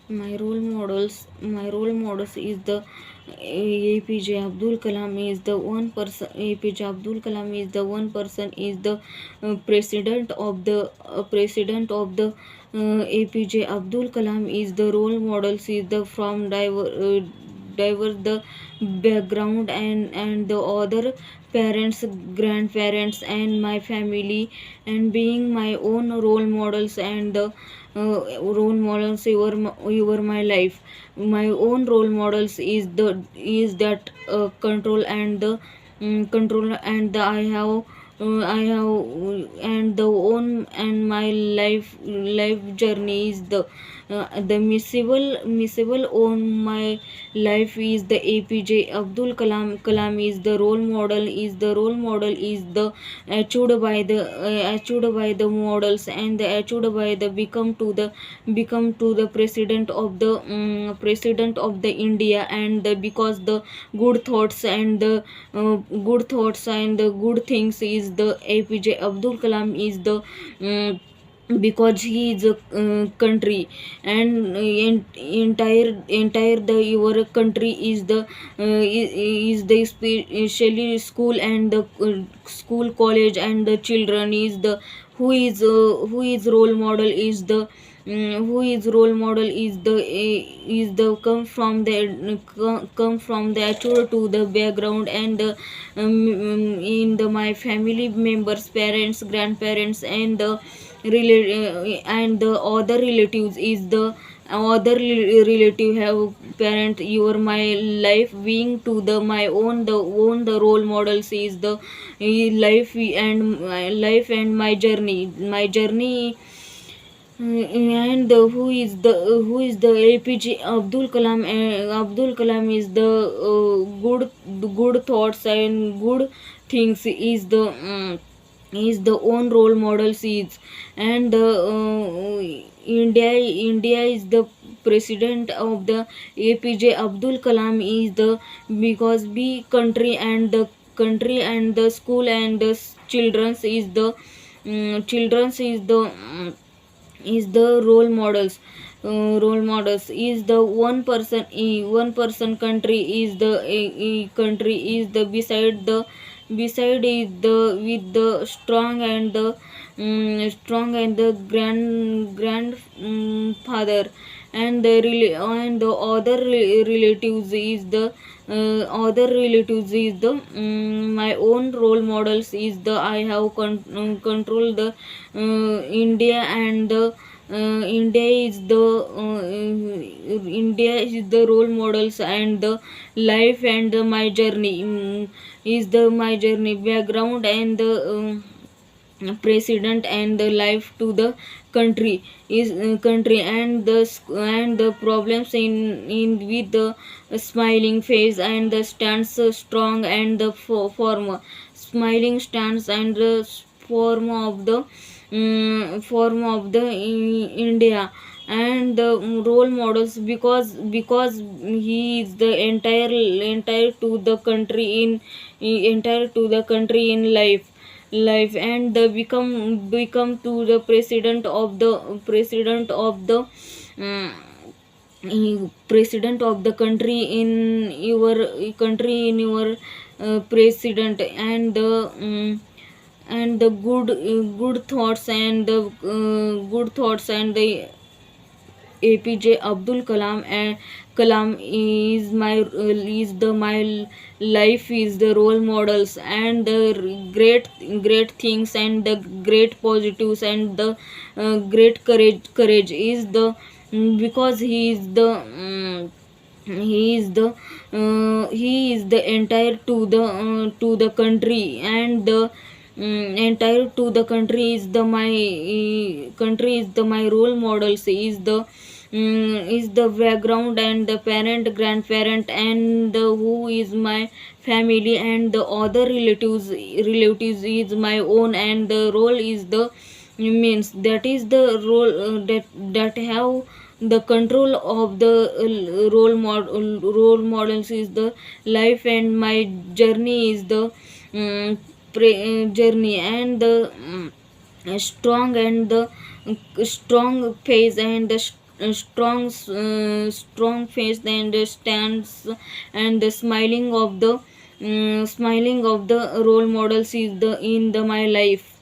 My role models is the APJ Abdul Kalam is the one person. APJ Abdul Kalam is the one person, is the president of the APJ Abdul Kalam is the role models, is the from diverse the background, and the other parents, grandparents, and my family, and being my own role models, and the role models over my life. My own role models is that control, and the control, and the I have and the own, and my life journey is the miserable on my life is the APJ Abdul Kalam is the role model, is the achieved by the models, and the achieved by the become to the president of the India, and because the good thoughts, and the good things is the APJ Abdul Kalam is the um, because he is a country, and entire the your country is the is the especially school, and the school, college, and the children is the who is role model is the who is role model is the come from the actual to the background, and in the my family members, parents, grandparents, and the and the other relatives is the relative have parent your my life being to the my own the role models is the life and my journey. And who is the APJ Abdul Kalam? Abdul Kalam is the good thoughts and good things is the own role models is, and India is the president of the APJ Abdul Kalam is the because be country and the school, and the children's is the role models is the one person country is the country is the beside is the with the strong and the father, and and the other relatives is the my own role models is the I have control the India, and the India is the role models, and the life, and my journey is the my journey background, and the president, and the life to the country is country, and the problems in with the smiling face, and the stands strong, and the form smiling stands, and the form of the India, and the role models because he is the entire to the country in entire to the country in life, and the become to the um, president of the country in your president, and the good thoughts, and the good thoughts, and the APJ Abdul Kalam, and Kalam is my life is the role models, and the great things, and the great positives, and the great courage is the because he is the entire to the country, and the entire to the country is the my country is the my role models is the background, and the parent, grandparent, and the who is my family, and the other relatives is my own, and the role is the means that is the role that have the control of the role models is the life, and my journey is the journey, and the strong, and the strong face, and the strong face and stands and the smiling of the role models is the in the my life.